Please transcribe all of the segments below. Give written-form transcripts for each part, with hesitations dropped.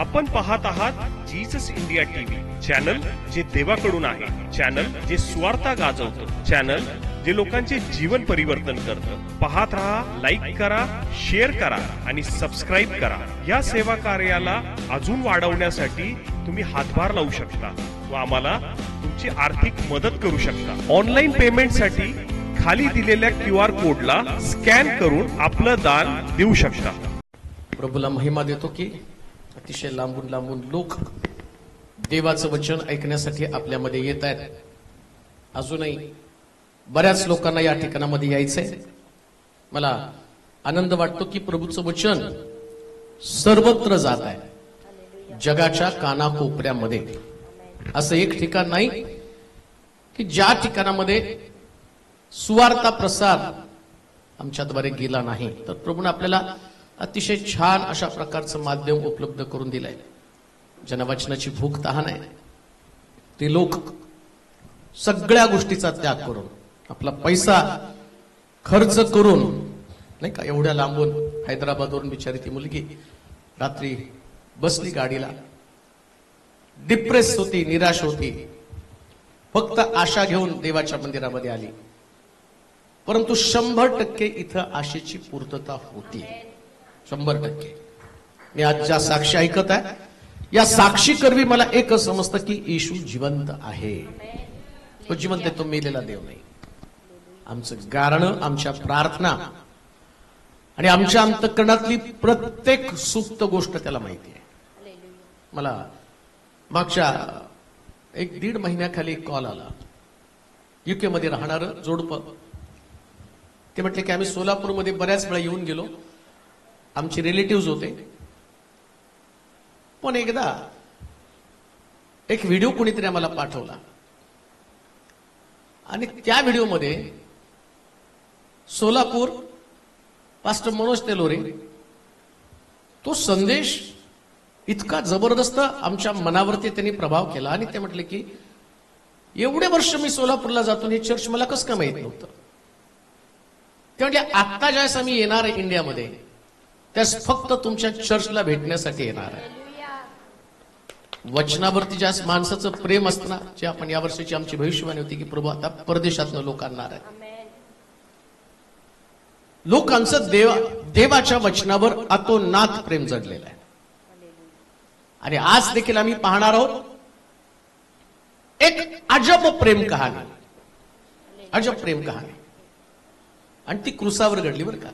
आपण पाहत आहात जीसस इंडिया टीव्ही, चॅनल जे देवाकडून आहे, चॅनल जे स्वार्था गाजवतं, चॅनल जे लोकांचे जीवन परिवर्तन करतं. पाहत राहा, लाईक करा, शेअर करा आणि सबस्क्राईब करा. या सेवा कार्याला अजून वाढवण्यासाठी तुम्ही हातभार लावू शकता व आम्हाला तुमची आर्थिक मदत करू शकता. ऑनलाईन पेमेंटसाठी खाली दिलेल्या QR कोडला स्कॅन करून आपलं दान देऊ शकता. प्रभूला महिमा देतो की अतिशय लांबून लांबून लोक देवाचं वचन ऐकण्यासाठी आपल्यामध्ये येत आहेत. अजूनही बऱ्याच लोकांना या ठिकाणामध्ये यायचंय. मला आनंद वाटतो की प्रभूचं वचन सर्वत्र जात आहे. जगाच्या कानाकोपऱ्यामध्ये असं एक ठिकाण नाही की ज्या ठिकाणामध्ये सुवार्ता प्रसार आमच्याद्वारे गेला नाही. तर प्रभूने आपल्याला अतिशय छान अशा प्रकारचं माध्यम उपलब्ध करून दिलंय. ज्यांना वचनाची भूक तहान आहे ते लोक सगळ्या गोष्टीचा त्याग करून, आपला पैसा खर्च करून, नाही का, एवढ्या लांबून हैदराबादवरून बिचारी ती मुलगी रात्री बसली गाडीला, डिप्रेस होती, निराश होती, फक्त आशा घेऊन देवाच्या मंदिरामध्ये आली. परंतु 100% इथं आशेची पूर्तता होती. 100%. मी आज ज्या साक्षी ऐकत आहे, या साक्षी करवी मला एक समजतं की येशू जिवंत आहे. तो जिवंत आहे, तो मेलेला देव नाही. आमचं गारणं, आमच्या प्रार्थना आणि आमच्या अंतःकरणातली प्रत्येक सुप्त गोष्ट त्याला माहिती आहे. मला मागच्या 1-1.5 महिन्याखाली एक कॉल आला. UK मध्ये राहणारं जोडपं. ते म्हटले की आम्ही सोलापूरमध्ये बऱ्याच वेळा येऊन गेलो, आमचे रिलेटिव्ह होते, पण एकदा एक व्हिडिओ कोणीतरी आम्हाला पाठवला आणि त्या व्हिडिओमध्ये सोलापूर पास्टर मनोज तेलोरे, तो संदेश इतका जबरदस्त आमच्या मनावरती त्यांनी प्रभाव केला. आणि ते म्हटले की एवढे वर्ष मी सोलापूरला जातो, हे चर्च मला कसं काय माहित नव्हतं. ते म्हटले आत्ता ज्यावेळेस आम्ही येणार आहे इंडियामध्ये, त्यास फक्त तुमच्या चर्चला भेटण्यासाठी येणार आहे. वचनावरती ज्या माणसाचं प्रेम असतं ना, जे आपण या वर्षाची आमची भविष्यवाणी होती की प्रभू आता परदेशातनं लोक आणणार आहे. लोकांचं देवाच्या वचनावर अतोनात प्रेम जडलेलं आहे. आणि आज देखील आम्ही पाहणार आहोत एक अजब प्रेम कहाणी. अजब प्रेम कहाणी, आणि ती क्रुसावर घडली बरं का.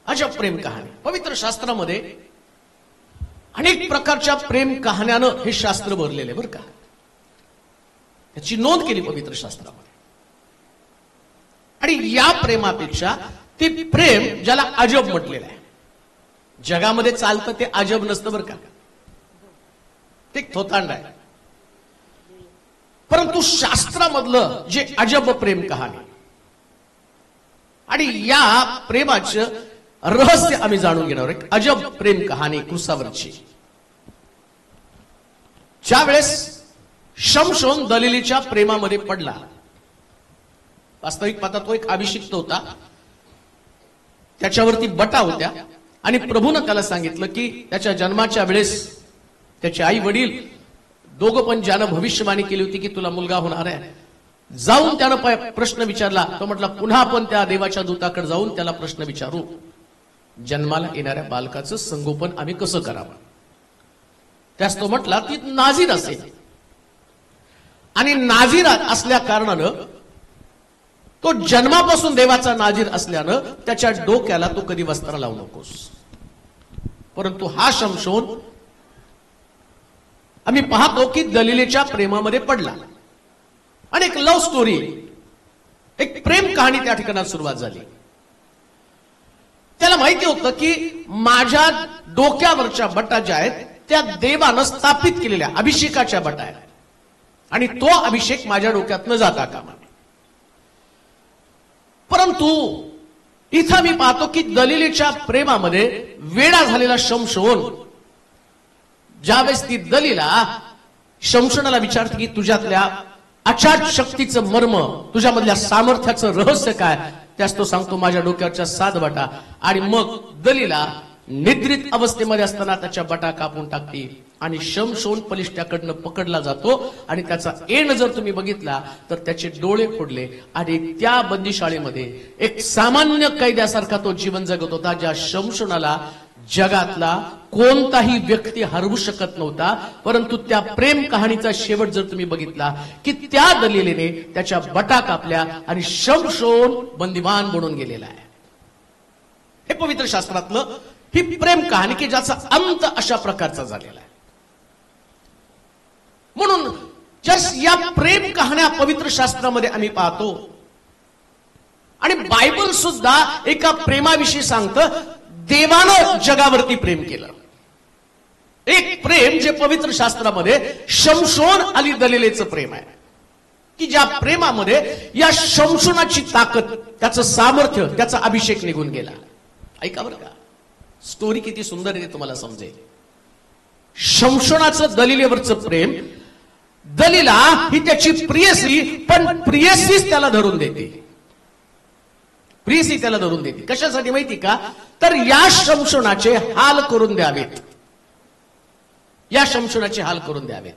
अजब प्रेम कहाणी. पवित्र शास्त्रामध्ये अनेक प्रकारच्या प्रेम कहाण्यानं हे शास्त्र भरलेले बरं का. त्याची नोंद केली पवित्र शास्त्रामध्ये. आणि या प्रेमापेक्षा ते प्रेम ज्याला अजब म्हटलेलं आहे, जगामध्ये चालतं ते अजब नसतं बरं का, ते थोतांड आहे. परंतु शास्त्रामधलं जे अजब प्रेम कहाणी आणि या प्रेमाचं रहस्य आम्ही जाणून घेणार. एक अजब प्रेम कहाणी क्रुसावरची. ज्या वेळेस शमशोन दलिलीच्या प्रेमामध्ये पडला, वास्तविक पाहता तो एक अभिषिक्त होता, त्याच्यावरती बटा होत्या, आणि प्रभूनं त्याला सांगितलं की त्याच्या जन्माच्या वेळेस त्याचे आई वडील दोघं पण, ज्यानं भविष्यवाणी केली होती की तुला मुलगा होणार आहे, जाऊन त्यानं प्रश्न विचारला. तो म्हटला पुन्हा आपण त्या देवाच्या दूताकडे जाऊन त्याला प्रश्न विचारू, जन्माला येणाऱ्या बालकाचं संगोपन आम्ही कसं करावं. त्यास तो म्हटला ती नाझीर असेल, आणि नाझीर असल्या कारणानं तो जन्मापासून देवाचा नाझीर असल्यानं त्याच्या डोक्याला तो कधी वस्त्र लावू नकोस. परंतु हा शमशोन आम्ही पाहतो की दलिलीच्या प्रेमामध्ये पडला. आणि एक लव्ह स्टोरी, एक प्रेम कहाणी त्या ठिकाणात सुरुवात झाली. त्याला माहिती होतं की माझ्या डोक्यावरच्या बटा ज्या आहेत त्या देवानं स्थापित केलेल्या अभिषेकाच्या बटा आहेत, आणि तो अभिषेक माझ्या डोक्यात न जाता कामा. परंतु इथं मी पाहतो की दलिलीच्या प्रेमामध्ये वेडा झालेला शमशोन, ज्यावेळेस ती दलिला शमशोनाला विचारते की तुझ्यातल्या अचाट शक्तीचं मर्म, तुझ्यामधल्या सामर्थ्याचं रहस्य काय, त्यास तो सांगतो माझ्या डोक्यावरच्या 7 बटा. आणि मग दलिला निद्रित अवस्थेमध्ये असताना त्याच्या बटा कापून टाकते आणि शमशोन पलिष्ठाकडनं पकडला जातो आणि त्याचा एंड जर तुम्ही बघितला तर त्याचे डोळे फोडले आणि त्या बंदिशाळेमध्ये एक सामान्य कैद्यासारखा तो जीवन जगत होता, ज्या शमशोनाला जगातला कोणताही व्यक्ती हरवू शकत नव्हता. परंतु त्या प्रेम कहाणीचा शेवट जर तुम्ही बघितला की त्या दलिलेने त्याच्या बटा कापल्या आणि शमशोन बंदिवान बनून गेलेला आहे. हे पवित्र शास्त्रातलं ही प्रेम कहाणी की ज्याचा अंत अशा प्रकारचा झालेला आहे. म्हणून या प्रेम कहाण्या पवित्र शास्त्रामध्ये आम्ही पाहतो आणि बायबल सुद्धा एका प्रेमाविषयी सांगतं. देवानं जगावरती प्रेम केलं. एक प्रेम जे पवित्र शास्त्रामध्ये शमशोन आणि दलिलेचं प्रेम आहे की ज्या प्रेमामध्ये या शमशोनाची ताकद, त्याचं सामर्थ्य, त्याचा अभिषेक निघून गेला. ऐका बरं का, स्टोरी किती सुंदर आहे तुम्हाला समजेल. शमशोनाचं दलिलेवरचं प्रेम, दलिला ही त्याची प्रियसी, पण प्रियसीच त्याला धरून देते. प्रियसी त्याला धरून देते. कशासाठी माहिती का? तर या शमशोनाचे हाल करून द्यावेत. या शमशोनाचे हाल करून द्यावेत.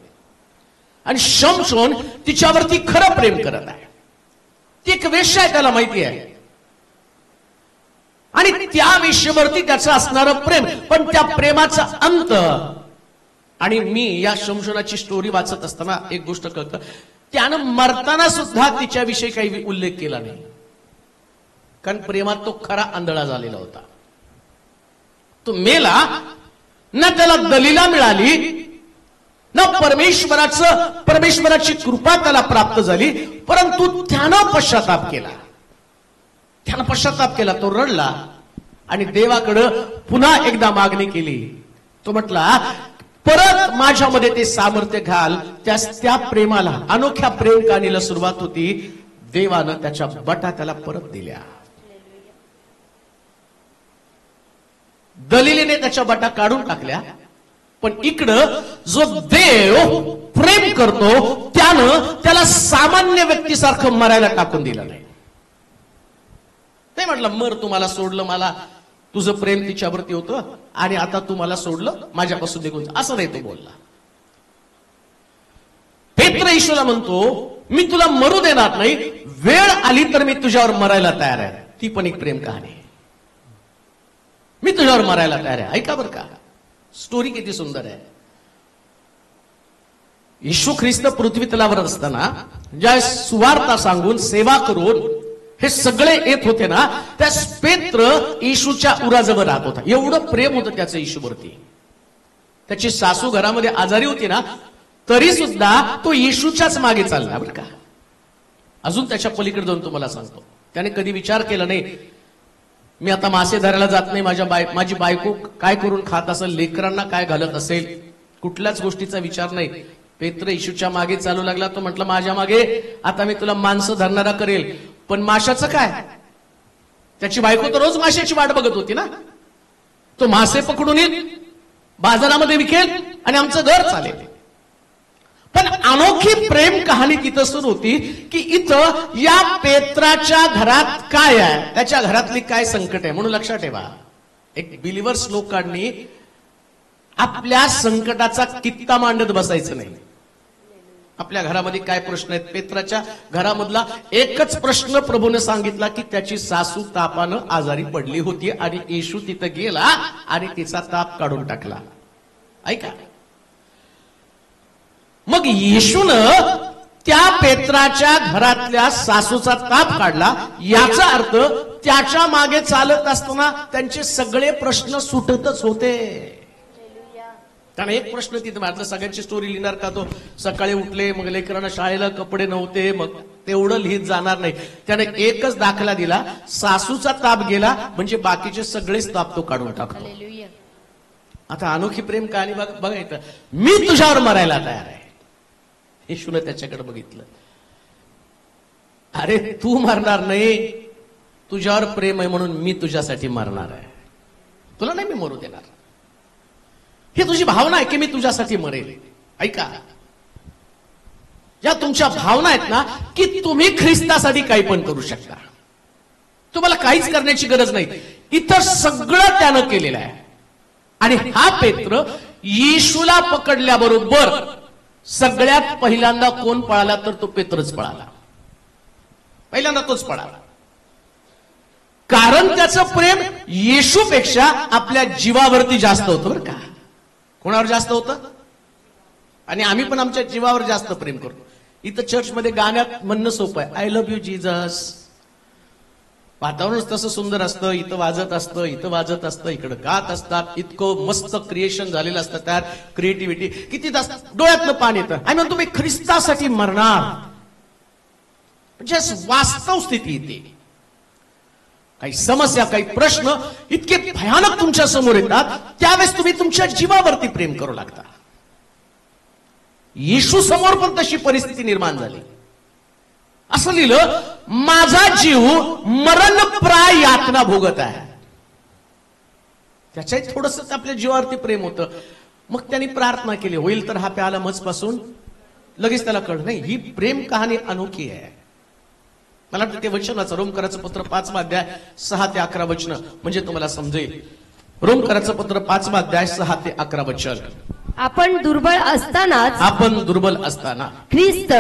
आणि शमशोन तिच्यावरती खरं प्रेम करत आहे. ती एक वेश्या आहे, त्याला माहिती आहे. आणि त्या वेश्येवरती त्याचं असणारं प्रेम, पण त्या प्रेमाचा अंत. आणि मी या शमशोनाची स्टोरी वाचत असताना एक गोष्ट कळतं, त्यानं मरताना सुद्धा तिच्याविषयी काही उल्लेख केला नाही. कारण प्रेमात तो खरा आंधळा झालेला होता. तो मेला ना, त्याला दलिला मिळाली ना, परमेश्वराची कृपा त्याला प्राप्त झाली. परंतु त्यानं पश्चाताप केला. त्यानं पश्चाताप केला. तो रडला आणि देवाकडं पुन्हा एकदा मागणी केली. तो म्हटला, परत माझ्यामध्ये ते सामर्थ्य घाल. त्या प्रेमाला, अनोख्या प्रेम कहाणीला सुरुवात होती. देवानं त्याच्या बटा त्याला परत दिल्या. दलिलेने त्याच्या बटा काढून टाकल्या. पण इकडं जो देव प्रेम करतो त्यानं त्याला सामान्य व्यक्तीसारखं मरायला टाकून दिलं नाही. ते म्हटलं, मर, तुम्हाला सोडलं, मला तुझं प्रेम तिच्यावरती होतं आणि आता तू मला सोडलं, माझ्यापासून निघून जा. असं नाही तो बोलला. पेत्र येशूला म्हणतो, मी तुला मरू देणार नाही, वेळ आली तर मी तुझ्यावर मरायला तयार आहे. ती पण एक प्रेम कहाणी. मी तुझ्यावर मरायला तयार आहे. ऐका बरं का, स्टोरी किती सुंदर आहे. येशू ख्रिस्त पृथ्वी तलावर असताना ज्या सुवार्ता सांगून सेवा करून हे सगळे येत होते ना, त्या पेत्र येशूच्या उराजवळ राहत होता. एवढं प्रेम होतं त्याचं येशूवरती. त्याची सासू घरामध्ये आजारी होती ना, तरी सुद्धा तो येशूच्याच मागे चालला बरं का. अजून त्याच्या पलीकडे जाऊन तुम्हाला सांगतो, त्याने कधी विचार केला नाही, मी आता मासे धरायला जात नाही, माझी बायको काय करून खात असेल, लेकरांना काय घालत असेल, कुठल्याच गोष्टीचा विचार नाही. पेत्र येशूच्या मागे चालू लागला. तो म्हटलं, माझ्या मागे आता मी तुला माणसं धरणारा करेल, पण माशाचं काय? त्याची बायको तर रोज माशाची वाट बघत होती ना. तो मासे पकडून येईल, बाजारामध्ये विकेल आणि आमचं घर चालेल. पण अनोखी प्रेम कहाणी तिथं सुरू होती की इथं या पेत्राच्या घरात काय आहे, त्याच्या घरातली काय संकट आहे. म्हणून लक्षात ठेवा, एक बिलिव्हर्स लोकांनी आपल्या संकटाचा कित्ता मांडत बसायचं नाही. आपल्या घरामध्ये काय प्रश्न आहेत? पेत्राच्या घरामधला एकच प्रश्न प्रभूने सांगितला की त्याची सासू तापानं आजारी पडली होती आणि येशू तिथं गेला आणि तिचा ताप काढून टाकला. ऐका, मग येशूनं त्या पेत्राच्या घरातल्या सासूचा ताप काढला. याचा अर्थ त्याच्या मागे चालत असताना त्यांचे सगळे प्रश्न सुटतच होते. त्याने एक प्रश्न तिथे मारला, सगळ्यांची स्टोरी लिहिणार का तो? सकाळी उठले, मग लेकरांना शाळेला कपडे नव्हते, मग तेवढं लिहित जाणार नाही. त्याने एकच दाखला दिला, सासूचा ताप गेला म्हणजे बाकीचे सगळेच ताप तो काढून टाकतो. आता अनोखी प्रेम कहाणी बघा इथं, मी तुझ्यावर मरायला तयार आहे. येशूने त्याच्याकडे बघितलं, अरे तू मरणार नाही, तुझ्यावर प्रेम आहे म्हणून मी तुझ्यासाठी मरणार आहे. तुला नाही मी मरू देणार. ही तुझी भावना आहे की मी तुझ्यासाठी मरेल. ऐका, या तुमच्या भावना आहेत ना की तुम्ही ख्रिस्तासाठी काही पण करू शकता. तुम्हाला काहीच करण्याची गरज नाही. इथं सगळं त्यानं केलेलं आहे. आणि हा पेत्र येशूला पकडल्याबरोबर सगळ्यात पहिल्यांदा कोण पळाला तर तो पेत्रच पळाला. पहिल्यांदा तोच पळाला. कारण त्याचं प्रेम येशूपेक्षा आपल्या जीवावरती जास्त होतं बरं का. कोणावर जास्त होतं? आणि आम्ही पण आमच्या जीवावर जास्त प्रेम करतो. इथं चर्चमध्ये गाण्यात म्हणणं सोपं आहे, आय लव्ह यू जीजस. वातावरणच तसं सुंदर असतं, इथं वाजत असतं, इथं वाजत असतं, इकडं गात असतात, इतकं मस्त क्रिएशन झालेलं असतं, त्यात क्रिएटिव्हिटी किती डोळ्यातलं पाणी येतं. आणि म्हणतो मी ख्रिस्तासाठी मरणार. म्हणजे वास्तव स्थिती येते. काही समस्या, काही प्रश्न इतके भयानक तुमच्या समोर येतात, त्यावेळेस तुम्ही तुमच्या जीवावरती प्रेम करू लागता. येशू समोर पण तशी परिस्थिती निर्माण झाली. असं लिहिलं, माझा जीव मरणप्राय यातना भोगत आहे. त्याच्याही थोडस आपल्या जीवावरती प्रेम होतं. मग त्यांनी प्रार्थना केली, होईल तर हा प्याला मजपासून. लगेच त्याला कळलं नाही, ही प्रेम कहाणी अनोखी आहे. मला वाटतं ते वचनाचं रोमकराचं पत्र 5वा अध्याय 6 ते 11 वचन म्हणजे तुम्हाला समजेल. रोमकराचं पत्र 5वा अध्याय 6 ते 11 वचन. आपण दुर्बळ असतानाच ख्रिस्त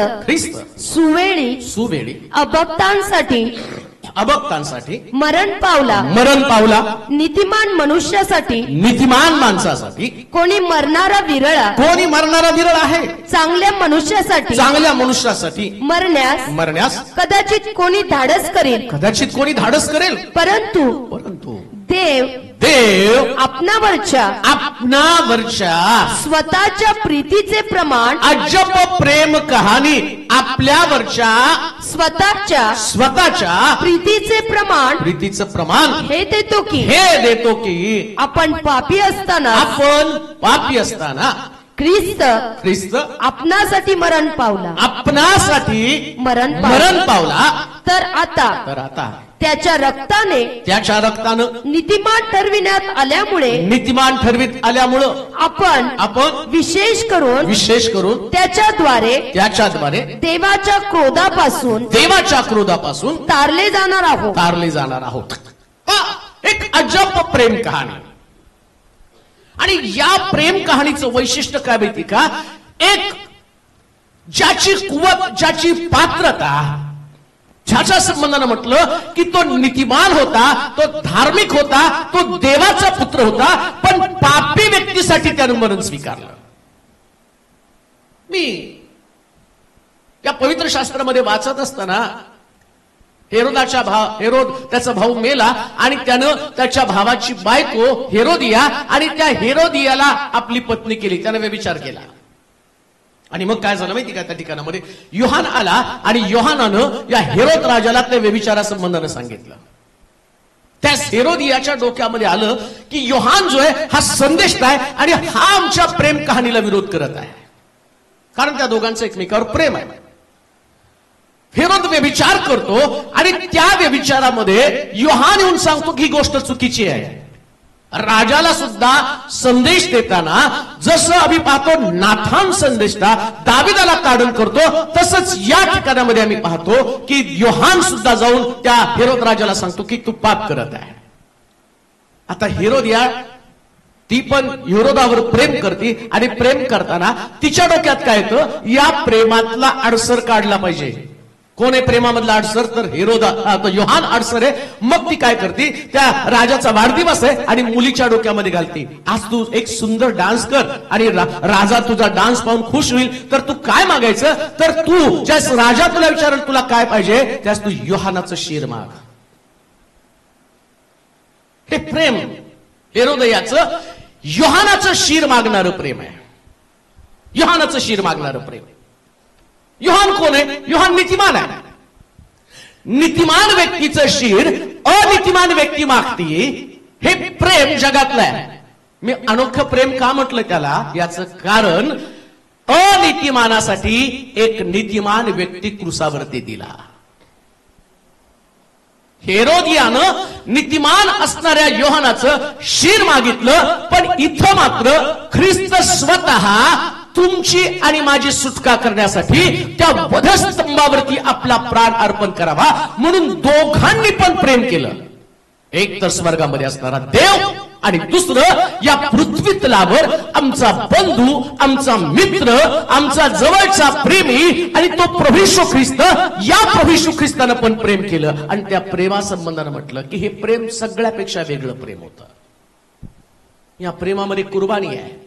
सुवेळी अभक्तांसाठी मरण पावला. नीतिमान माणसासाठी कोणी मरणारा विरळ आहे. चांगल्या मनुष्यासाठी मरण्यास कदाचित कोणी धाडस करेल. परंतु देव आपणावरच्या स्वतःच्या प्रीतीचे प्रमाण अजब प्रेम कहाणी आपल्यावरच्या स्वतःच्या प्रीतीचं प्रमाण हे देतो की आपण पापी असताना ख्रिस्त आपणासाठी मरण पावला. तर आता त्याच्या रक्तानं नीतिमान ठरवित आल्यामुळे आपण विशेष करून त्याच्याद्वारे देवाच्या क्रोधापासून तारले जाणार आहोत. एक अजब प्रेम कहाणी. आणि या प्रेम कहाणीचं वैशिष्ट्य काय माहिती का? एक ज्याची कुवत, ज्याची पात्रता, ज्याच्या संबंधानं म्हटलं की तो नीतिमान होता, तो धार्मिक होता, तो देवाचा पुत्र होता, पण पापी व्यक्तीसाठी त्यानं मरण स्वीकारलं. मी या पवित्र शास्त्रामध्ये वाचत असताना हेरोद त्याचा भाऊ मेला आणि त्यानं त्याच्या भावाची बायको हेरोदिया आणि त्या हेरोदियाला आपली पत्नी केली, त्यानं व्यभिचार केला. आणि मग काय झालं माहिती का? त्या ठिकाणामध्ये योहान आला आणि योहानानं या हेरोद राजाला त्या व्यभिचारा संबंधानं सांगितलं. त्या हेरोदियाच्या डोक्यामध्ये आलं की योहान जो आहे हा संदेश आहे आणि हा आमच्या प्रेम कहाणीला विरोध करत आहे. कारण त्या दोघांचं एकमेकावर प्रेम आहे. हेरोद व्यभिचार करतो आणि त्या व्यभिचारामध्ये योहान येऊन सांगतो की ही गोष्ट चुकीची आहे. राजाला सुद्धा संदेश देताना जसं आम्ही पाहतो नाथान संदेशता दाविदाला ताडण करतो, तसंच या ठिकाणामध्ये आम्ही पाहतो की योहान सुद्धा जाऊन त्या हेरोद राजाला सांगतो की तू पाप करत आहे. आता हेरोदिया ती पण हेरोदावर प्रेम करते आणि प्रेम करताना तिच्या डोक्यात काय येतं? या प्रेमातला अडसर काढला पाहिजे. कोण आहे प्रेमामधला अडसर? तर योहान अडसर आहे. मग ती काय करते? त्या राजाचा वाढदिवस आहे आणि मुलीच्या डोक्यामध्ये घालते, आज तू एक सुंदर डान्स कर आणि राजा तुझा डान्स पाहून खुश होईल. तर तू काय मागायचं? तर तू ज्यास राजा तुला विचारेल तुला काय पाहिजे, त्यास तू योहानाचं शिर माग. हे प्रेम हेरोदयाचं योहानाचं शिर मागणारं प्रेम आहे. योहानाचं शिर मागणारं प्रेम. योहान कोण आहे? योहान नीतिमान आहे. नीतिमान व्यक्तीचं शिर अनीतिमान व्यक्ती मागती, हे प्रेम जगातलं आहे. मी अनोखं प्रेम का म्हटलं त्याला? याचं कारण अनीतिमानासाठी एक नीतिमान व्यक्ती क्रुसावरती दिला. हेरोदियानं नीतिमान असणाऱ्या योहानाचं शिर मागितलं, पण इथं मात्र ख्रिस्त स्वतः तुमची आणि माझी सुटका करण्यासाठी त्या वधस्तंभावरती आपला प्राण अर्पण करावा म्हणून दोघांनी पण प्रेम केलं. एक तर स्वर्गामध्ये असणारा देव आणि दुसरं, या पृथ्वी तलावर आमचा बंधू, आमचा मित्र, आमचा जवळचा प्रेमी आणि तो प्रभू येशू ख्रिस्त, या प्रभू येशू ख्रिस्तानं पण प्रेम केलं आणि त्या प्रेमासंबंधानं म्हटलं की हे प्रेम सगळ्यापेक्षा वेगळं प्रेम होतं. या प्रेमामध्ये कुर्बानी आहे,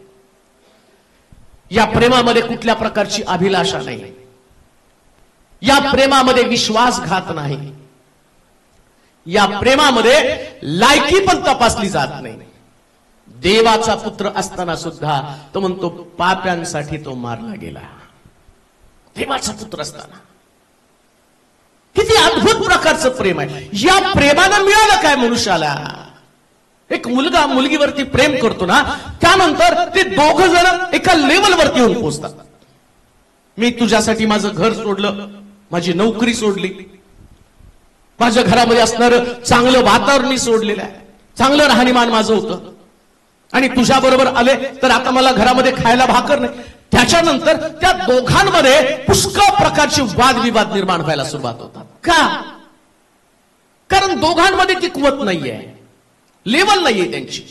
या प्रेमामध्ये कुठल्या प्रकारची अभिलाषा नाही, या प्रेमामध्ये विश्वासघात नाही, या प्रेमामध्ये लायकी पण तपासली जात नाही. देवाचा पुत्र असताना सुद्धा तो म्हणतो पाप्यांसाठी तो मारला गेला. देवाचा पुत्र असताना किती अद्भुत प्रकारचं प्रेम आहे. या प्रेमानं मिळालं काय मनुष्याला? एक मुलगा मुलगीवरती प्रेम करतो ना, त्यानंतर ते दोघ जण एका लेवलवरती येऊन पोहोचतात. मी तुझ्यासाठी माझं घर सोडलं, माझी नोकरी सोडली, माझ्या घरामध्ये असणारं चांगलं वातावरण मी सोडलेलं आहे, चांगलं राहणीमान माझं होतं, आणि तुझ्या बरोबर आले तर आता मला घरामध्ये खायला भाकर नाही. त्याच्यानंतर त्या दोघांमध्ये पुष्कळ प्रकारचे वादविवाद निर्माण व्हायला सुरुवात होतात. का? कारण दोघांमध्ये ती कुवत नाहीये, लेवल नाहीये त्यांची.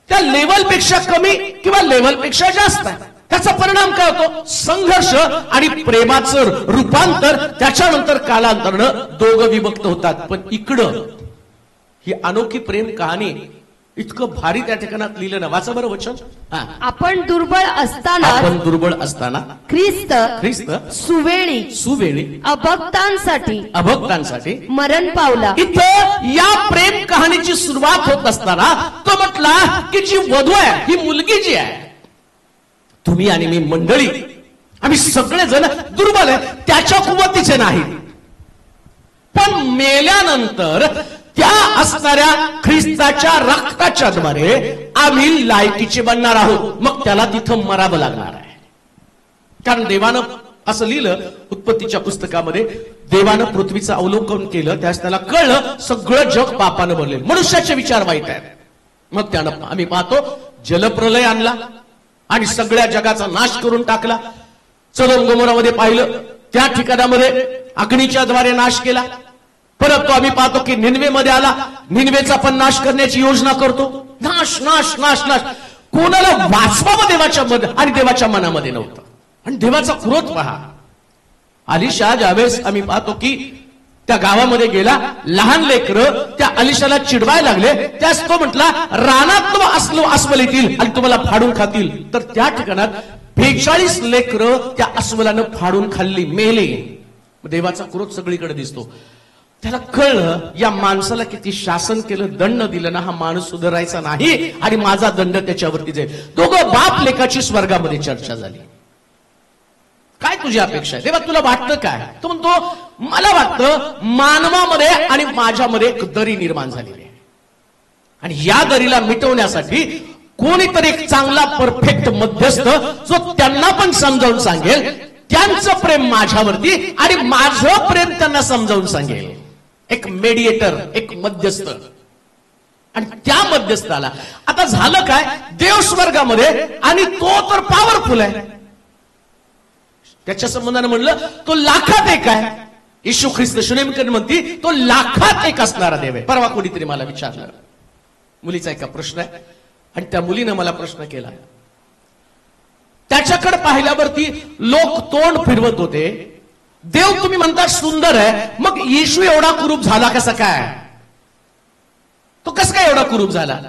त्या लेवलपेक्षा कमी किंवा लेवलपेक्षा जास्त आहे. त्याचा परिणाम काय होतो? संघर्ष आणि प्रेमाचं रूपांतर. त्याच्यानंतर कालांतरानं दोघं विभक्त होतात. पण इकडं ही अनोखी प्रेम कहाणी इतकं भारी त्या ठिकाणात लिहिलं ना. वाचा बरं वचन. आपण दुर्बळ असताना, आपण दुर्बळ असताना ख्रिस्त ख्रिस्त सुवेळी अभक्तांसाठी मरण पावला. इथं या प्रेम कहाणीची सुरुवात होत असताना तो म्हटला की जी वधू आहे, ही मुलगी जी आहे, तुम्ही आणि मी मंडळी, आम्ही सगळेजण दुर्बल आहे, त्याच्या कुवतीचे नाही. पण मेल्यानंतर त्या असणाऱ्या ख्रिस्ताच्या रक्ताच्या द्वारे आम्ही लायकीचे बनणार आहोत. मग त्याला तिथं मरावं लागणार आहे. कारण देवानं असं लिहिलं उत्पत्तीच्या पुस्तकामध्ये, देवानं पृथ्वीचं अवलोकन केलं, त्यास त्याला कळलं सगळं जग पापानं भरले, मनुष्याचे विचार वाईट आहेत. मग त्यानं आम्ही पाहतो जलप्रलय आणला आणि सगळ्या जगाचा नाश करून टाकला. सदोम गोमोरामध्ये पाहिलं, त्या ठिकाणामध्ये अग्नीच्या द्वारे नाश केला. परत तो आम्ही पाहतो की निनवेमध्ये आला, निनवेचा पण नाश करण्याची योजना करतो. नाश नाश नाश नाश. कोणाला वाचवावं देवाच्या मध्ये आणि देवाच्या मनामध्ये नव्हतं. आणि देवाचा क्रोध पहा. अलिशा ज्यावेळेस आम्ही पाहतो की त्या गावामध्ये गेला, लहान लेकरं त्या अलिशाला चिडवायला लागले, त्यास तो म्हटला रानात अस्वल येतील आणि तुम्हाला फाडून खातील. तर त्या ठिकाणात 42 लेकरं त्या अस्वलानं फाडून खाल्ली, मेले. देवाचा क्रोध सगळीकडे दिसतो. त्याला कळलं या माणसाला किती शासन केलं, दंड दिलं ना, हा माणूस सुधारायचा नाही आणि माझा दंड त्याच्यावरती जाईल. दोघं बाप लेकाची स्वर्गामध्ये चर्चा झाली. काय तुझी अपेक्षा आहे देवा, तुला वाटतं काय? तो म्हणतो मला वाटतं मानवामध्ये आणि माझ्यामध्ये एक दरी निर्माण झालेली आहे आणि या दरीला मिटवण्यासाठी कोणीतरी एक चांगला परफेक्ट मध्यस्थ जो त्यांना पण समजावून सांगेल, त्यांचं प्रेम माझ्यावरती आणि माझं प्रेम त्यांना समजावून सांगेल. एक मेडिएटर, एक मध्यस्थ. आणि त्या मध्यस्थाला आता झालं काय, देव स्वर्गामध्ये आणि तो तर पॉवरफुल आहे. त्याच्या संबंधाने म्हणलं तो लाखात एक आहे. येशू ख्रिस्त शुनेमकर म्हणती तो लाखात एक असणारा देव आहे. परवा कोणीतरी मला विचारलं, मुलीचा एका प्रश्न आहे आणि त्या मुलीनं मला प्रश्न केला. त्याच्याकडे पाहिल्यावरती लोक तोंड फिरवत होते. देव तुम्ही म्हणता सुंदर आहे, मग येशू एवढा कुरूप झाला कसा काय? तो कस काय एवढा कुरूप झाला?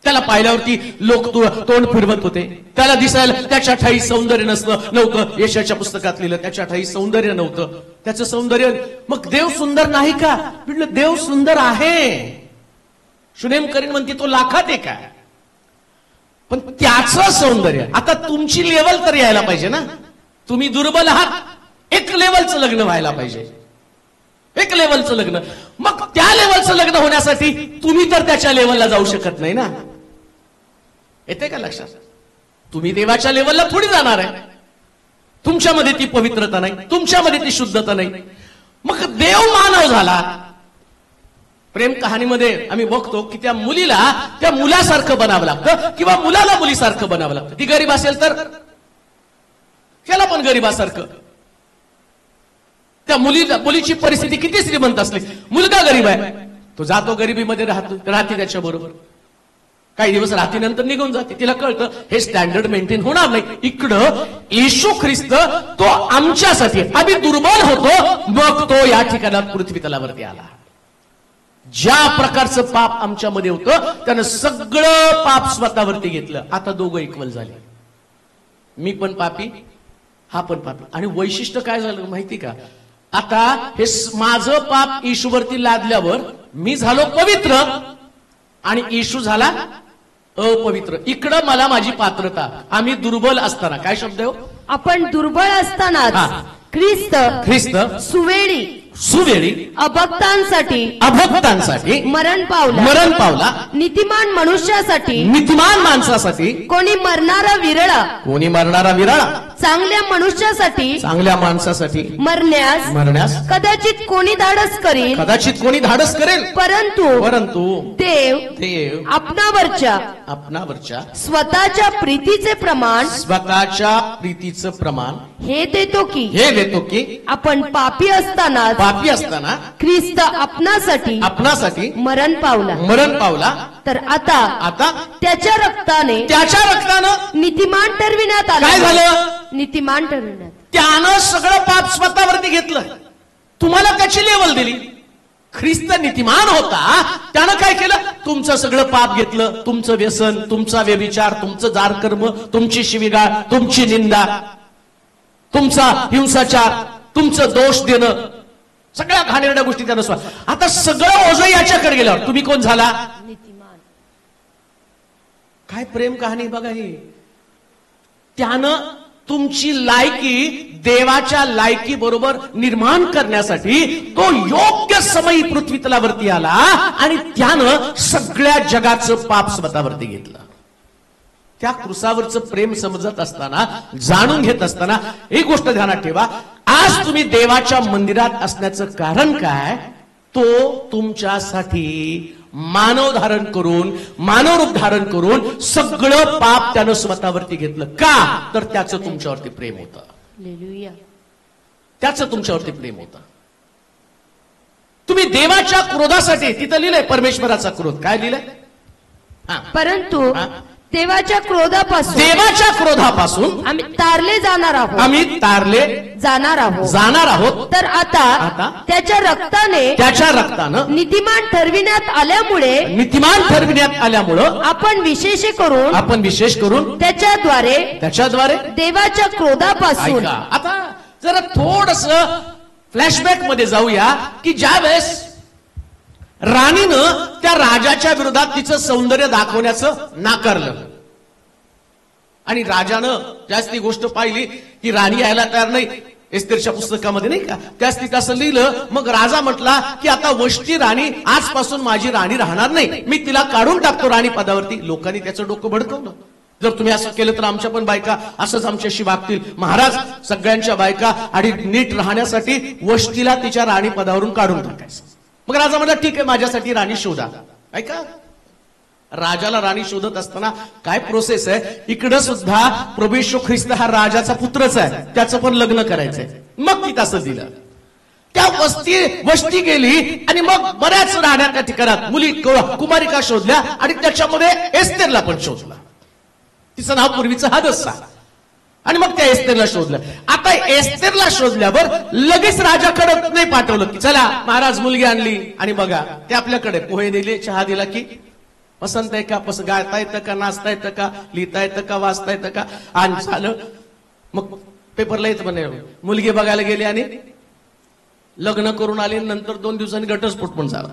त्याला पाहिल्यावरती लोक तोंड फिरवत होते. त्याला दिसायला त्याच्या ठाई सौंदर्य नव्हतं. यशाच्या पुस्तकात लिहिलं त्याच्या ठाई सौंदर्य नव्हतं. त्याचं सौंदर्य, मग देव सुंदर नाही का? म्हटलं देव सुंदर आहे. शुनेम करीन म्हणते तो लाखात एक आहे, पण त्याचं सौंदर्य. आता तुमची लेवल तर यायला पाहिजे ना. तुम्ही दुर्बल आहात, एक लेवलचं लग्न व्हायला पाहिजे, एक लेवलचं लग्न. मग त्या लेवलचं लग्न होण्यासाठी तुम्ही तर त्याच्या लेवलला जाऊ शकत नाही ना. येते का लक्षात? तुम्ही देवाच्या लेवलला थोडी जाणार आहे. तुमच्यामध्ये ती पवित्रता नाही, तुमच्यामध्ये ती शुद्धता नाही. मग देव मानव झाला. प्रेम कहाणीमध्ये आम्ही बघतो की त्या मुलीला त्या मुलासारखं बनावं लागतं किंवा मुलाला मुलीसारखं बनावं लागतं. ती गरीब असेल तर त्याला पण गरीबासारखं. त्या मुलीची परिस्थिती किती श्रीमंत असली, मुलगा गरीब आहे, तो जातो गरिबीमध्ये राहते त्याच्या बरोबर. काही दिवस रात्रीनंतर निघून जाते. तिला कळतं हे स्टँडर्ड मेंटेन होणार नाही. इकडं येशू ख्रिस्त तो आमच्यासाठी, आम्ही दुर्बल होतो, मग तो या ठिकाणात पृथ्वी तलावरती आला. ज्या प्रकारचं पाप आमच्यामध्ये होतं त्यानं सगळं पाप स्वतःवरती घेतलं. आता दोघं इक्वल झाले. मी पण पापी, हा पण पापी. आणि वैशिष्ट्य काय झालं माहिती का? आता हे माझं पाप येशूवरती लादल्यावर मी झालो पवित्र आणि येशू झाला अपवित्र. इकडं मला माझी पात्रता. आम्ही दुर्बल असताना, काय शब्द आहे हो? आपण दुर्बळ असतानाच हा. ख्रिस्त सुवेळी अभक्तांसाठी मरण पावला. नीतिमान माणसासाठी कोणी मरणारा विरळा. चांगल्या माणसासाठी मरण्यास कदाचित कोणी धाडस करेल. परंतु देव आपणावरच्या स्वतःच्या प्रीतीचे प्रमाण हे देतो की आपण पापी असताना ख्रिस्त आपणासाठी मरण पावला. तर आता त्याच्या रक्ताने नीतिमान ठरविण्यात आला. काय झालं? नीतिमान ठरविण्यात त्यानं सगळं पाप स्वतःवरती घेतलं. तुम्हाला त्याची लेवल दिली. ख्रिस्त नीतिमान होता, त्यानं काय केलं? तुमचं सगळं पाप घेतलं. तुमचं व्यसन, तुमचा व्यभिचार, तुमचं जारकर्म, तुमची शिवीगाळ, तुमची निंदा, तुमचा हिंसाचार, तुमचं दोष देणं, सगळ्या घाणेरड्या गोष्टी त्यानं आता सगळं ओझं याच्याकडे गेल्यावर तुम्ही कोण झाला? नीतिमान. काय प्रेम कहाणी बघा ही. त्यानं तुमची लायकी देवाच्या लायकी बरोबर निर्माण करण्यासाठी तो योग्य समयी पृथ्वी तलावरती आला आणि त्यानं सगळ्या जगाचं पाप स्वतःवरती घेतलं. त्या क्रुसावरचं प्रेम समजत असताना, जाणून घेत असताना एक गोष्ट ध्यानात ठेवा. आज तुम्ही देवाच्या मंदिरात असण्याचं कारण काय? तो तुमच्यासाठी मानव रूप धारण करून सगळं पाप त्यानं स्वतःवरती घेतलं. का? तर त्याचं तुमच्यावरती प्रेम होतं. हालेलुया. त्याचं तुमच्यावरती प्रेम होतं. तुम्ही देवाच्या क्रोधासाठी, तिथं लिहिलंय परमेश्वराचा क्रोध. काय लिहिलंय? परंतु देवाच्या क्रोधापासून आम्ही तारले जाणार आहोत. तर आता त्याच्या रक्तानं नीतिमान ठरविण्यात आल्यामुळे आपण विशेष करून त्याच्याद्वारे देवाच्या क्रोधापासून. आता जरा थोडस फ्लॅशबॅक मध्ये जाऊया की ज्या वेळेस राणीनं त्या राजाच्या विरोधात तिचं सौंदर्य दाखवण्याचं नाकारलं आणि राजानं जास्ती गोष्ट पाहिली की राणी यायला तयार नाही. एस्तेरच्या पुस्तकामध्ये नाही का, त्याच तिथं असं लिहिलं. मग राजा म्हटला की आता वष्टी राणी आजपासून माझी राणी राहणार नाही, मी तिला काढून टाकतो राणी पदावरती. लोकांनी त्याचं डोकं भडकवलं. जर तुम्ही असं केलं तर आमच्या पण बायका असंच आमच्याशी वागतील. महाराज सगळ्यांच्या बायका आणि नीट राहण्यासाठी वष्टीला तिच्या राणी पदावरून काढून टाकायचं. मग राजा म्हटला ठीक आहे, माझ्यासाठी राणी शोधा. ऐका, राजाला राणी शोधत असताना काय प्रोसेस आहे. इकडं सुद्धा प्रभू येशू ख्रिस्त हा राजाचा पुत्रच आहे, त्याचं पण लग्न करायचंय. मग ती तसं दिलं. त्या वस्ती गेली आणि मग बऱ्याच राहण्याच्या ठिकाणात मुली कुमारिका शोधल्या आणि त्याच्यामध्ये एस्तेरला पण शोधला. तिचं नाव पूर्वीचं हादस्सा. आणि मग त्या एस्तेरला शोधलं. आता एस्तेरला शोधल्यावर लगेच राजाकडे नाही पाठवलं की चला महाराज मुलगी आणली आणि बघा ते आपल्याकडे पोहे दिले, चहा दिला की पसंत आहे का, गाता येतं का, नाचता येतं का, लिहिता येतं का, वाचता येतं का, आणि झालं. मग पेपरला येतं म्हणे मुलगी बघायला गेली आणि लग्न करून आले. नंतर 2 दिवसांनी घटस्फोट पण झाला.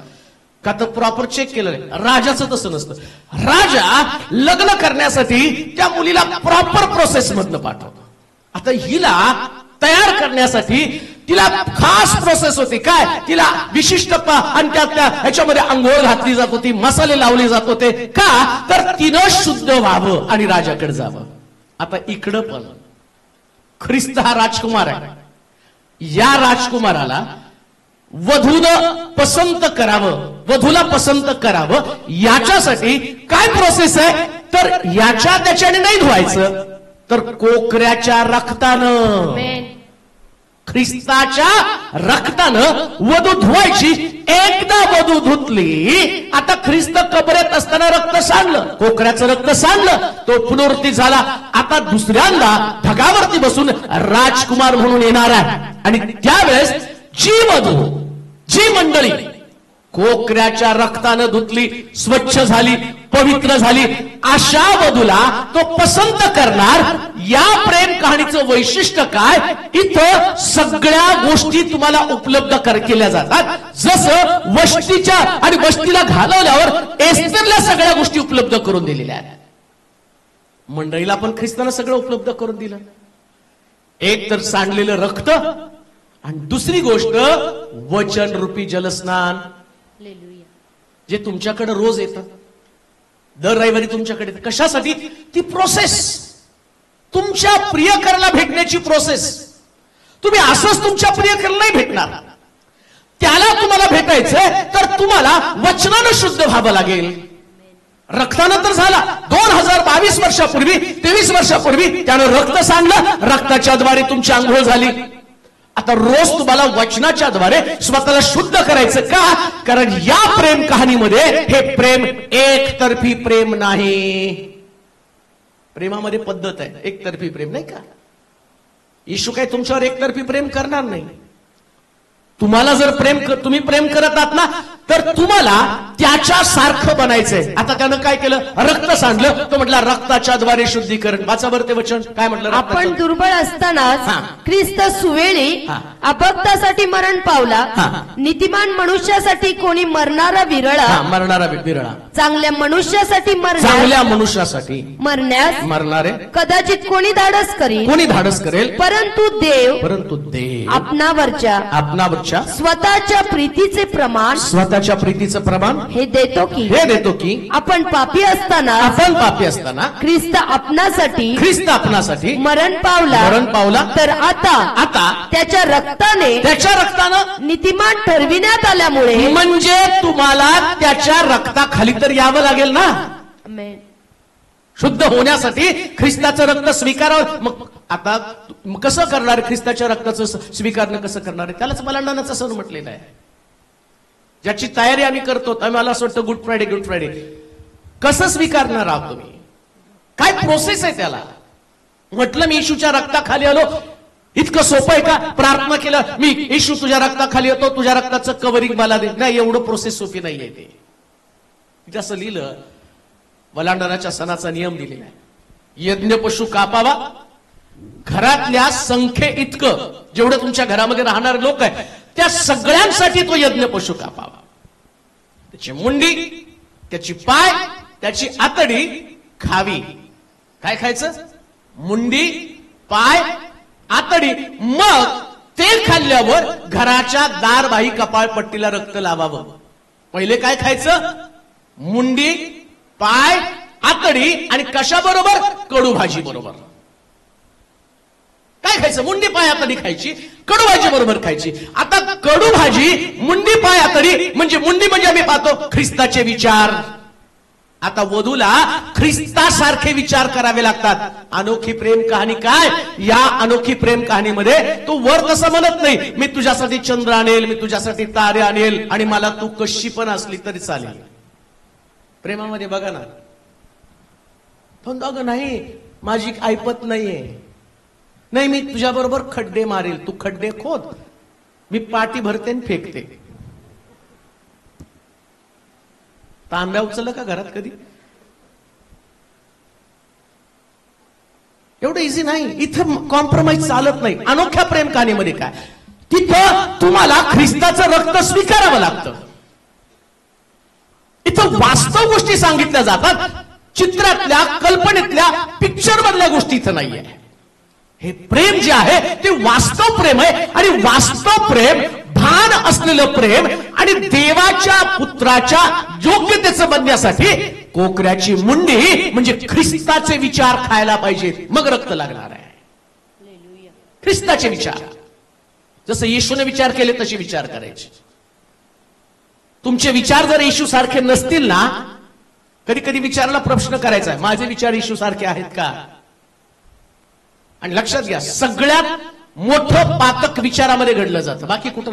का तर प्रॉपर चेक केलं. राजाचं तसं नसतं. राजा लग्न करण्यासाठी त्या मुलीला प्रॉपर प्रोसेस मधनं पाठवतो. आता हिला तयार करण्यासाठी तिला खास प्रोसेस होती. काय? तिला विशिष्ट आणि त्या ह्याच्यामध्ये आंघोळ घातली जात होती, मसाले लावले जात होते. का? तर तिनं शुद्ध व्हावं आणि राजाकडे जावं. आता इकडं पण ख्रिस्त हा राजकुमार आहे. या राजकुमाराला वधूला पसंत करावं याच्यासाठी काय प्रोसेस आहे? तर याच्या त्याच्याने नाही धुवायचं, तर कोकऱ्याच्या रक्तानं. ख्रिस्ताच्या रक्तानं वधू धुवायची. एकदा वधू धुतली, आता ख्रिस्त कबरेत असताना रक्त सांडलं, कोकऱ्याचं रक्त सांडलं, तो पुनरुत्थित झाला. आता दुसऱ्यांदा ढगावरती बसून राजकुमार म्हणून येणार आहे. आणि त्यावेळेस जी वधू, जी मंडळी कोकऱ्याच्या रक्तानं धुतली, स्वच्छ झाली, पवित्र झाली, अशा वधूला तो पसंत करणार. या प्रेम कहाणीचं वैशिष्ट्य काय? इथं सगळ्या गोष्टी तुम्हाला उपलब्ध केल्या जातात. जसं वस्तीच्या आणि वस्तीला घालवल्यावर एस्तेरला सगळ्या गोष्टी उपलब्ध करून दिलेल्या आहेत, मंडळीला पण ख्रिस्तानं सगळं उपलब्ध करून दिलं. एक तर सांडलेलं रक्त, आणि दुसरी गोष्ट वचन रूपी जलस्नान, जे तुमच्याकडे रोज येतं, दर रविवारी तुमच्याकडे. कशासाठी? ती प्रोसेस, तुमच्या प्रियकराला भेटण्याची प्रोसेस. तुम्ही असंच तुमच्या प्रियकराला नाही भेटणार. त्याला तुम्हाला भेटायचंय तर तुम्हाला वचनानं शुद्ध व्हावं लागेल. रक्तानं तर झाला. 2022 वर्षापूर्वी, 23 वर्षापूर्वी त्यानं रक्त सांडलं, रक्ताच्या द्वारे तुमची आंघोळ झाली. आता रोज तुम्हाला वचनाच्या द्वारे स्वतःला शुद्ध करायचं. का? कारण या प्रेम कहाणीमध्ये हे प्रेम एकतर्फी प्रेम नाही. प्रेमामध्ये पद्धत आहे, एकतर्फी प्रेम नाही का? येशू काय तुमच्यावर एकतर्फी प्रेम करणार नाही. तुम्हाला जर तुम्ही प्रेम करत आहात ना, तर तुम्हाला त्याच्या सारखं बनायचंय. आता त्यानं काय केलं? रक्त सांडलं, तो म्हटला रक्ताच्या द्वारे शुद्धीकरण. वाचा बरं ते वचन काय म्हटलं? आपण दुर्बळ असतानाच ख्रिस्त सुवेळी अपक्तासाठी मरण पावला. नीतिमान मनुष्यासाठी कोणी मरणारा विरळा, मरणारा विरळा. चांगल्या मनुष्यासाठी चांगल्या मनुष्यासाठी मरण्यास मरणारे कदाचित कोणी धाडस करील. कोणी धाडस करेल? परंतु देव आपणावरच्या स्वतःच्या प्रीतीचे प्रमाण, स्वतःच्या प्रीतीचं प्रमाण हे देतो की आपण पापी असताना ख्रिस्त आपणासाठी मरण पावला. तर आता त्याच्या रक्ताने नीतिमान ठरविण्यात आल्यामुळे, म्हणजे तुम्हाला त्याच्या रक्ताखाली तर यावं लागेल ना. शुद्ध होण्यासाठी ख्रिस्ताचं रक्त स्वीकारावं. मग आता कसं करणार? ख्रिस्ताच्या रक्ताचं स्वीकारणं कसं करणार आहे? त्यालाच बलांडनाचा सण म्हटलेला आहे, ज्याची तयारी आम्ही करतो. मला असं वाटतं गुड फ्रायडे कसं स्वीकारणार आहात तुम्ही? काय प्रोसेस आहे त्याला? म्हटलं मी येशूच्या रक्ताखाली आलो, इतकं सोपं आहे का? प्रार्थना केलं, मी येशू तुझ्या रक्ताखाली येतो, तुझ्या रक्ताचं कव्हरिंग मला दे. नाही, एवढं प्रोसेस सोपी नाहीये. ते असं लिहिलं, वलांडनाच्या सणाचा नियम दिलेला आहे. यज्ञ पशु कापावा, घरातल्या संख्ये इतकं जेवढं तुमच्या घरामध्ये राहणारे लोक आहे त्या सगळ्यांसाठी तो यज्ञ पशु कापावा. त्याची मुंडी, त्याची पाय, त्याची आतडी खावी. काय खायचं? मुंडी, पाय, आतडी. मग ते खाल्ल्यावर घराच्या दारबाही कपाळपट्टीला रक्त लावावं. पहिले काय खायचं? मुंडी, पाय, आतडी. आणि कशा बरोबर? कडू भाजी बरोबर. काय खायचं? मुंडी, पाय, आतडी खायची, कडू भाजी बरोबर खायची. आता कडू भाजी, मुंडी, पाय, आतडी म्हणजे मुंडी म्हणजे आम्ही पाहतो ख्रिस्ताचे विचार. आता वधूला ख्रिस्तासारखे विचार करावे लागतात. अनोखी प्रेम कहाणी काय? या अनोखी प्रेम कहाणीमध्ये तो वर तसं म्हणत नाही, मी तुझ्यासाठी चंद्र आणेल, मी तुझ्यासाठी तारे आणेल, आणि मला तू कशी पण असली तरी चालेल. प्रेमामध्ये बघा ना, पण अगं नाही, माझी ऐपत नाहीये, नाही मी तुझ्या बरोबर खड्डे मारेल, तू खड्डे खोद, मी पाटी भरते आणि फेकते. तांब्या उचललं का घरात कधी? एवढं इझी नाही. इथं कॉम्प्रोमाइज चालत नाही. अनोख्या प्रेम कहाणीमध्ये काय? तिथं तुम्हाला ख्रिस्ताचं रक्त स्वीकारावं लागतं. इथं वास्तव गोष्टी सांगितल्या जातात. चित्रातल्या, कल्पनेतल्या, पिक्चर मधल्या गोष्टी इथं नाहीये. हे प्रेम जे आहे ते वास्तव प्रेम आहे. आणि वास्तव प्रेम, भान असलेलं प्रेम, आणि देवाच्या पुत्राच्या योग्यतेचं बनण्यासाठी कोकऱ्याची मुंडी म्हणजे ख्रिस्ताचे विचार खायला पाहिजेत, मग रक्त लागणार आहे. ख्रिस्ताचे विचार, जसं येशूने विचार केले तसे विचार करायचे. तुमचे विचार जर येशू सारखे नसतील ना, कधी कधी विचाराला प्रश्न करायचा आहे, माझे विचार येशू सारखे आहेत का? आणि लक्षात घ्या, सगळ्यात मोठं पातक विचारामध्ये घडलं जातं, बाकी कुठं नाही.